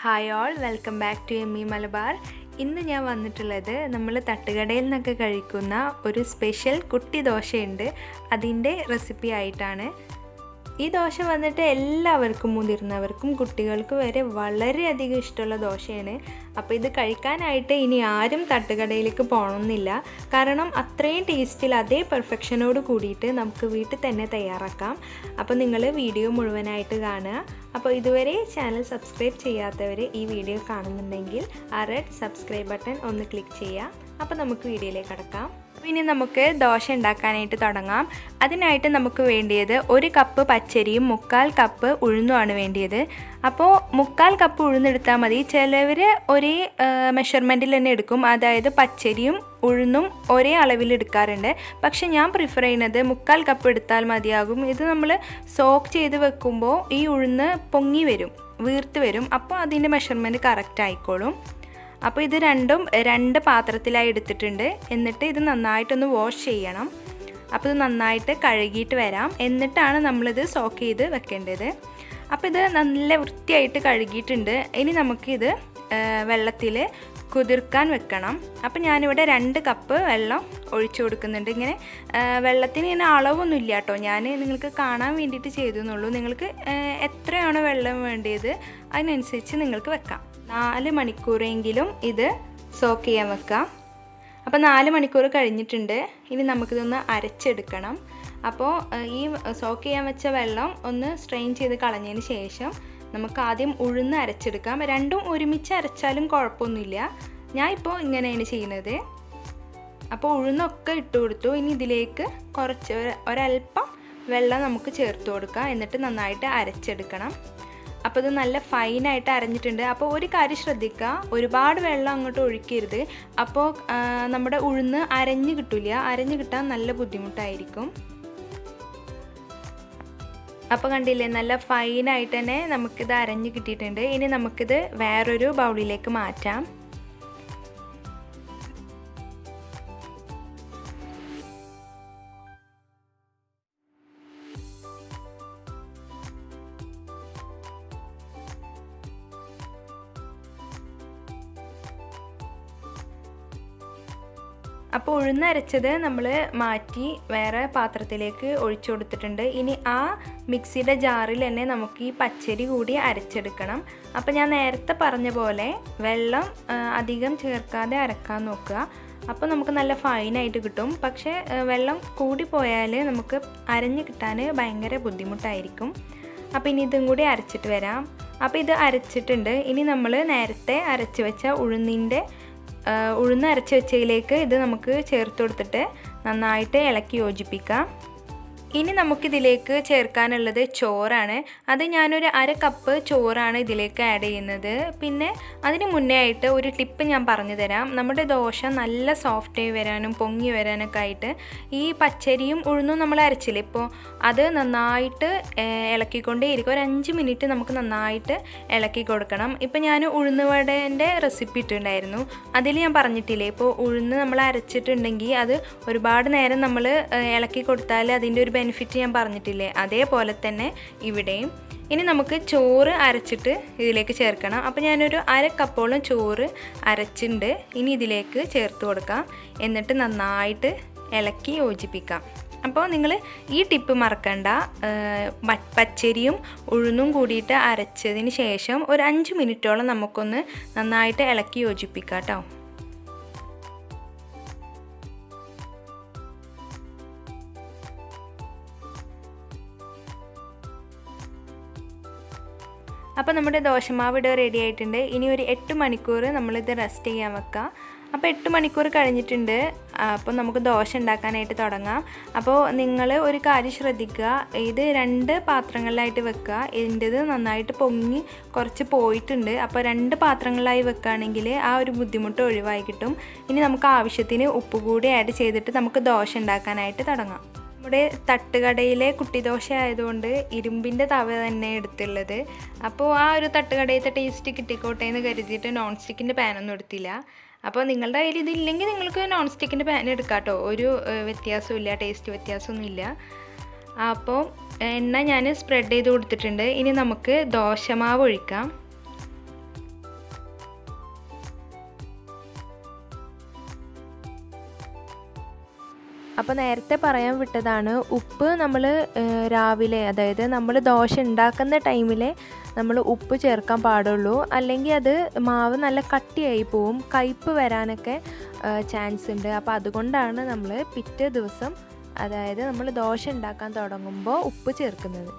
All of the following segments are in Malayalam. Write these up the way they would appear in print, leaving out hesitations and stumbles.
Hi all, welcome back to Malabar. ഇന്ന് ഞാൻ വന്നിട്ടുള്ളത് നമ്മൾ തട്ടുകടയിൽ നിന്നൊക്കെ കഴിക്കുന്ന ഒരു സ്പെഷ്യൽ കുട്ടി ദോശയുണ്ട്, അതിൻ്റെ റെസിപ്പി ആയിട്ടാണ്. ഈ ദോശ വന്നിട്ട് എല്ലാവർക്കും, മുതിർന്നവർക്കും കുട്ടികൾക്കും വരെ വളരെയധികം ഇഷ്ടമുള്ള ദോശയാണ്. അപ്പോൾ ഇത് കഴിക്കാനായിട്ട് ഇനി ആരും തട്ടുകടയിലേക്ക് പോകണമെന്നില്ല, കാരണം അത്രയും ടേസ്റ്റിൽ അതേ പെർഫെക്ഷനോട് കൂടിയിട്ട് നമുക്ക് വീട്ടിൽ തന്നെ തയ്യാറാക്കാം. അപ്പോൾ നിങ്ങൾ വീഡിയോ മുഴുവനായിട്ട് കാണുക. അപ്പോൾ ഇതുവരെ ചാനൽ സബ്സ്ക്രൈബ് ചെയ്യാത്തവർ ഈ വീഡിയോ കാണുന്നുണ്ടെങ്കിൽ ആ റെഡ് സബ്സ്ക്രൈബ് ബട്ടൺ ഒന്ന് ക്ലിക്ക് ചെയ്യുക. അപ്പോൾ നമുക്ക് വീഡിയോയിലേക്ക് കടക്കാം. ഇനി നമുക്ക് ദോശ ഉണ്ടാക്കാനായിട്ട് തുടങ്ങാം. അതിനായിട്ട് നമുക്ക് വേണ്ടിയത് 1 കപ്പ് പച്ചരിയും 3/4 കപ്പ് ഉഴുന്നുമാണ് വേണ്ടിയത്. അപ്പോൾ 3/4 കപ്പ് ഉഴുന്നെടുത്താൽ മതി. ചിലവർ ഒരേ മെഷർമെൻറ്റിൽ തന്നെ എടുക്കും, അതായത് പച്ചരിയും ഉഴുന്നും ഒരേ അളവിൽ എടുക്കാറുണ്ട്. പക്ഷെ ഞാൻ പ്രിഫർ ചെയ്യുന്നത് 3/4 കപ്പ് എടുത്താൽ മതിയാകും. ഇത് നമ്മൾ സോക്ക് ചെയ്ത് വെക്കുമ്പോൾ ഈ ഉഴുന്ന് പൊങ്ങി വരും, വീർത്ത് വരും. അപ്പോൾ അതിൻ്റെ മെഷർമെൻറ്റ് കറക്റ്റ് ആയിക്കോളും. അപ്പോൾ ഇത് രണ്ടും 2 പാത്രത്തിലായി എടുത്തിട്ടുണ്ട്. എന്നിട്ട് ഇത് നന്നായിട്ടൊന്ന് വാഷ് ചെയ്യണം. അപ്പോൾ ഇത് നന്നായിട്ട് കഴുകിയിട്ട് വരാം, എന്നിട്ടാണ് നമ്മളിത് സോക്ക് ചെയ്ത് വെക്കേണ്ടത്. അപ്പോൾ ഇത് നല്ല വൃത്തിയായിട്ട് കഴുകിയിട്ടുണ്ട്. ഇനി നമുക്കിത് വെള്ളത്തിൽ കുതിർക്കാൻ വെക്കണം. അപ്പോൾ ഞാനിവിടെ 2 കപ്പ് വെള്ളം ഒഴിച്ചു കൊടുക്കുന്നുണ്ട്. ഇങ്ങനെ വെള്ളത്തിന് ഇങ്ങനെ അളവൊന്നും ഇല്ല കേട്ടോ, ഞാൻ നിങ്ങൾക്ക് കാണാൻ വേണ്ടിയിട്ട് ചെയ്തു എന്നുള്ളൂ. നിങ്ങൾക്ക് എത്രയാണോ വെള്ളം വേണ്ടിയത് അതിനനുസരിച്ച് നിങ്ങൾക്ക് വെക്കാം. 4 മണിക്കൂറെങ്കിലും ഇത് സോക്ക് ചെയ്യാൻ വെക്കാം. അപ്പോൾ 4 മണിക്കൂർ കഴിഞ്ഞിട്ടുണ്ട്. ഇനി നമുക്കിതൊന്ന് അരച്ചെടുക്കണം. അപ്പോൾ ഈ സോക്ക് ചെയ്യാൻ വെച്ച വെള്ളം ഒന്ന് സ്ട്രെയിൻ ചെയ്ത് കളഞ്ഞതിന് ശേഷം നമുക്ക് ആദ്യം ഉഴുന്ന് അരച്ചെടുക്കാം. രണ്ടും ഒരുമിച്ച് അരച്ചാലും കുഴപ്പമൊന്നുമില്ല. ഞാൻ ഇപ്പോൾ ഇങ്ങനെയാണ് ചെയ്യുന്നത്. അപ്പോൾ ഉഴുന്നൊക്കെ ഇട്ട് കൊടുത്തു. ഇനി ഇതിലേക്ക് കുറച്ച് ഒരല്പം വെള്ളം നമുക്ക് ചേർത്ത് കൊടുക്കാം. എന്നിട്ട് നന്നായിട്ട് അരച്ചെടുക്കണം. അപ്പോൾ ഇത് നല്ല ഫൈനായിട്ട് അരഞ്ഞിട്ടുണ്ട്. അപ്പോൾ ഒരു കാര്യം ശ്രദ്ധിക്കുക, ഒരുപാട് വെള്ളം അങ്ങോട്ട് ഒഴിക്കരുത്. അപ്പോൾ നമ്മുടെ ഉഴുന്ന് അരഞ്ഞ് കിട്ടില്ല, അരഞ്ഞ് കിട്ടാൻ നല്ല ബുദ്ധിമുട്ടായിരിക്കും. അപ്പോൾ കണ്ടില്ലേ, നല്ല ഫൈനായിട്ട് തന്നെ നമുക്കിത് അരഞ്ഞ് കിട്ടിയിട്ടുണ്ട്. ഇനി നമുക്കിത് വേറൊരു ബൗളിലേക്ക് മാറ്റാം. അപ്പോൾ ഉഴുന്നരച്ചത് നമ്മൾ മാറ്റി വേറെ പാത്രത്തിലേക്ക് ഒഴിച്ചു കൊടുത്തിട്ടുണ്ട്. ഇനി ആ മിക്സിയുടെ ജാറിൽ തന്നെ നമുക്ക് ഈ പച്ചരി കൂടി അരച്ചെടുക്കണം. അപ്പോൾ ഞാൻ നേരത്തെ പറഞ്ഞ പോലെ വെള്ളം അധികം ചേർക്കാതെ അരക്കാൻ നോക്കുക. അപ്പോൾ നമുക്ക് നല്ല ഫൈനായിട്ട് കിട്ടും. പക്ഷേ വെള്ളം കൂടിപ്പോയാൽ നമുക്ക് അരഞ്ഞ് കിട്ടാൻ ഭയങ്കര ബുദ്ധിമുട്ടായിരിക്കും. അപ്പോൾ ഇനി ഇതും കൂടി അരച്ചിട്ട് വരാം. അപ്പോൾ ഇത് അരച്ചിട്ടുണ്ട്. ഇനി നമ്മൾ നേരത്തെ അരച്ച് വെച്ച ഉഴുന്ന് അരച്ച് വെച്ചതിലേക്ക് ഇത് നമുക്ക് ചേർത്ത് കൊടുത്തിട്ട് നന്നായിട്ട് ഇളക്കി യോജിപ്പിക്കാം. ഇനി നമുക്കിതിലേക്ക് ചേർക്കാനുള്ളത് ചോറാണ്. അത് ഞാനൊരു 1/2 കപ്പ് ചോറാണ് ഇതിലേക്ക് ആഡ് ചെയ്യുന്നത്. പിന്നെ അതിന് മുന്നേ ആയിട്ട് ഒരു ടിപ്പ് ഞാൻ പറഞ്ഞു തരാം. നമ്മുടെ ദോശ നല്ല സോഫ്റ്റായി വരാനും പൊങ്ങി വരാനൊക്കെ ആയിട്ട് ഈ പച്ചരിയും ഉഴുന്നും നമ്മൾ അരച്ചില്ലേ, ഇപ്പോൾ അത് നന്നായിട്ട് ഇളക്കിക്കൊണ്ടേയിരിക്കും. ഒരു 5 മിനിറ്റ് നമുക്ക് നന്നായിട്ട് ഇളക്കി കൊടുക്കണം. ഇപ്പോൾ ഞാൻ ഉഴുന്ന് വടേൻ്റെ റെസിപ്പി ഇട്ടിട്ടുണ്ടായിരുന്നു, അതിൽ ഞാൻ പറഞ്ഞിട്ടില്ലേ, ഇപ്പോൾ ഉഴുന്ന് നമ്മൾ അരച്ചിട്ടുണ്ടെങ്കിൽ അത് ഒരുപാട് നേരം നമ്മൾ ഇളക്കി കൊടുത്താൽ അതിൻ്റെ ഒരു ബെനിഫിറ്റ് ഞാൻ പറഞ്ഞിട്ടില്ലേ, അതേപോലെ തന്നെ ഇവിടെയും. ഇനി നമുക്ക് ചോറ് അരച്ചിട്ട് ഇതിലേക്ക് ചേർക്കണം. അപ്പോൾ ഞാനൊരു 1/2 കപ്പോളം ചോറ് അരച്ചിട്ടുണ്ട്. ഇനി ഇതിലേക്ക് ചേർത്ത് കൊടുക്കാം. എന്നിട്ട് നന്നായിട്ട് ഇളക്കി യോജിപ്പിക്കാം. അപ്പോൾ നിങ്ങൾ ഈ ടിപ്പ് മറക്കണ്ട. പച്ചരിയും ഉഴുന്നും കൂടിയിട്ട് അരച്ചതിന് ശേഷം ഒരു 5 മിനിറ്റോളം നമുക്കൊന്ന് നന്നായിട്ട് ഇളക്കി യോജിപ്പിക്കാം കേട്ടോ. അപ്പോൾ നമ്മുടെ ദോശമാവ് ഇവിടെ റെഡി ആയിട്ടുണ്ട്. ഇനി ഒരു 8 മണിക്കൂർ നമ്മളിത് റെസ്റ്റ് ചെയ്യാൻ വെക്കാം. അപ്പോൾ 8 മണിക്കൂർ കഴിഞ്ഞിട്ടുണ്ട്. അപ്പോൾ നമുക്ക് ദോശ ഉണ്ടാക്കാനായിട്ട് തുടങ്ങാം. അപ്പോൾ നിങ്ങൾ ഒരു കാര്യം ശ്രദ്ധിക്കുക, ഇത് 2 പാത്രങ്ങളിലായിട്ട് വെക്കുക. ഇതിൻ്റെത് നന്നായിട്ട് പൊങ്ങി കുറച്ച് പോയിട്ടുണ്ട്. അപ്പോൾ 2 പാത്രങ്ങളിലായി വെക്കുകയാണെങ്കിൽ ആ ഒരു ബുദ്ധിമുട്ട് ഒഴിവായി കിട്ടും. ഇനി നമുക്ക് ആവശ്യത്തിന് ഉപ്പ് കൂടി ആഡ് ചെയ്തിട്ട് നമുക്ക് ദോശ ഉണ്ടാക്കാനായിട്ട് തുടങ്ങാം. നമ്മുടെ തട്ടുകടയിലെ കുട്ടി ദോശ ആയതുകൊണ്ട് ഇരുമ്പിൻ്റെ തവ തന്നെ എടുത്തുള്ളത്. അപ്പോൾ ആ ഒരു തട്ടുകടയിലത്തെ ടേസ്റ്റ് കിട്ടിക്കോട്ടെ എന്ന് കരുതിയിട്ട് നോൺ സ്റ്റിക്കിൻ്റെ പാനൊന്നും എടുത്തില്ല. അപ്പോൾ നിങ്ങളുടെ കയ്യിൽ ഇതില്ലെങ്കിൽ നിങ്ങൾക്ക് നോൺ സ്റ്റിക്കിൻ്റെ പാൻ എടുക്കാം കേട്ടോ, ഒരു വ്യത്യാസമില്ല, ടേസ്റ്റ് വ്യത്യാസമൊന്നുമില്ല. അപ്പോൾ എണ്ണ ഞാൻ സ്പ്രെഡ് ചെയ്ത് കൊടുത്തിട്ടുണ്ട്. ഇനി നമുക്ക് ദോശമാവ് ഒഴിക്കാം. അപ്പോൾ നേരത്തെ പറയാൻ വിട്ടതാണ്, ഉപ്പ് നമ്മൾ രാവിലെ, അതായത് നമ്മൾ ദോശ ഉണ്ടാക്കുന്ന ടൈമിൽ നമ്മൾ ഉപ്പ് ചേർക്കാൻ പാടുള്ളൂ. അല്ലെങ്കിൽ അത് മാവ് നല്ല കട്ടിയായി പോവും, കയ്പ്പ് വരാനൊക്കെ ചാൻസ് ഉണ്ട്. അപ്പോൾ അതുകൊണ്ടാണ് നമ്മൾ പിറ്റേ ദിവസം, അതായത് നമ്മൾ ദോശ ഉണ്ടാക്കാൻ തുടങ്ങുമ്പോൾ ഉപ്പ് ചേർക്കുന്നത്.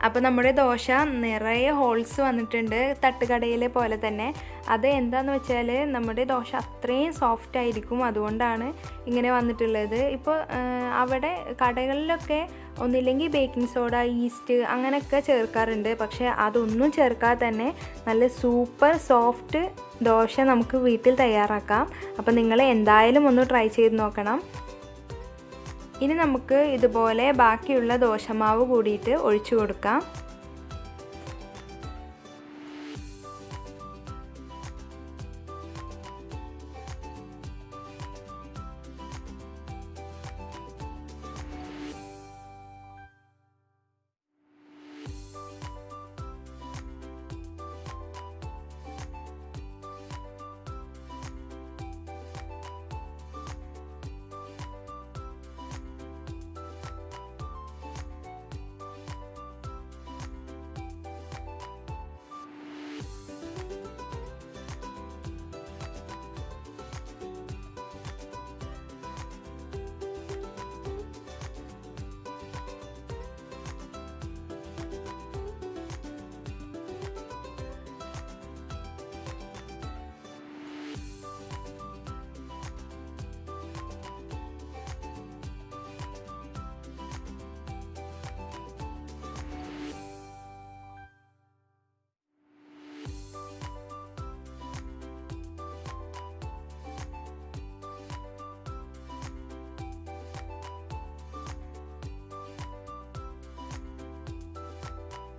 അപ്പോൾ നമ്മുടെ ദോശ നിറയെ ഹോൾസ് വന്നിട്ടുണ്ട്, തട്ടുകടയിലെ പോലെ തന്നെ. അത് എന്താണെന്ന് വെച്ചാൽ നമ്മുടെ ദോശ അത്രയും സോഫ്റ്റ് ആയിരിക്കും, അതുകൊണ്ടാണ് ഇങ്ങനെ വന്നിട്ടുള്ളത്. ഇപ്പോൾ അവിടെ കടകളിലൊക്കെ ഒന്നില്ലെങ്കിൽ ബേക്കിംഗ് സോഡ, ഈസ്റ്റ് അങ്ങനെയൊക്കെ ചേർക്കാറുണ്ട്. പക്ഷേ അതൊന്നും ചേർക്കാതെ തന്നെ നല്ല സൂപ്പർ സോഫ്റ്റ് ദോശ നമുക്ക് വീട്ടിൽ തയ്യാറാക്കാം. അപ്പോൾ നിങ്ങൾ എന്തായാലും ഒന്ന് ട്രൈ ചെയ്ത് നോക്കണം. ഇനി നമുക്ക് ഇതുപോലെ ബാക്കിയുള്ള ദോശമാവ് കൂടിയിട്ട് ഒഴിച്ചു കൊടുക്കാം.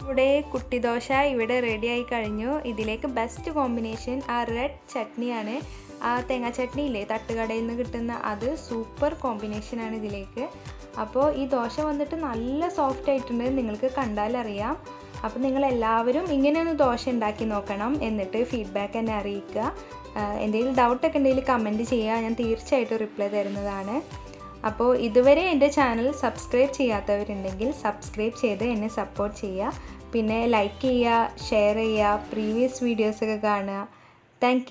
നമ്മുടെ കുട്ടി ദോശ ഇവിടെ റെഡിയായി കഴിഞ്ഞു. ഇതിലേക്ക് ബെസ്റ്റ് കോമ്പിനേഷൻ ആ റെഡ് ചട്നിയാണ്. ആ തേങ്ങാ ചട്നി ഇല്ലേ തട്ടുകടയിൽ നിന്ന് കിട്ടുന്ന, അത് സൂപ്പർ കോമ്പിനേഷനാണ് ഇതിലേക്ക്. അപ്പോൾ ഈ ദോശ വന്നിട്ട് നല്ല സോഫ്റ്റ് ആയിട്ടുണ്ട്, നിങ്ങൾക്ക് കണ്ടാലറിയാം. അപ്പോൾ നിങ്ങളെല്ലാവരും ഇങ്ങനെയൊന്ന് ദോശ ഉണ്ടാക്കി നോക്കണം, എന്നിട്ട് ഫീഡ്ബാക്ക് എന്നെ അറിയിക്കുക. എന്തെങ്കിലും ഡൗട്ടൊക്കെ ഉണ്ടെങ്കിൽ കമൻറ്റ് ചെയ്യുക, ഞാൻ തീർച്ചയായിട്ടും റിപ്ലൈ തരുന്നതാണ്. അപ്പോൾ ഇതുവരെ എൻ്റെ ചാനൽ സബ്സ്ക്രൈബ് ചെയ്യാത്തവരുണ്ടെങ്കിൽ സബ്സ്ക്രൈബ് ചെയ്ത് എന്നെ സപ്പോർട്ട് ചെയ്യുക. പിന്നെ ലൈക്ക് ചെയ്യുക, ഷെയർ ചെയ്യുക, പ്രീവിയസ് വീഡിയോസൊക്കെ കാണുക. താങ്ക്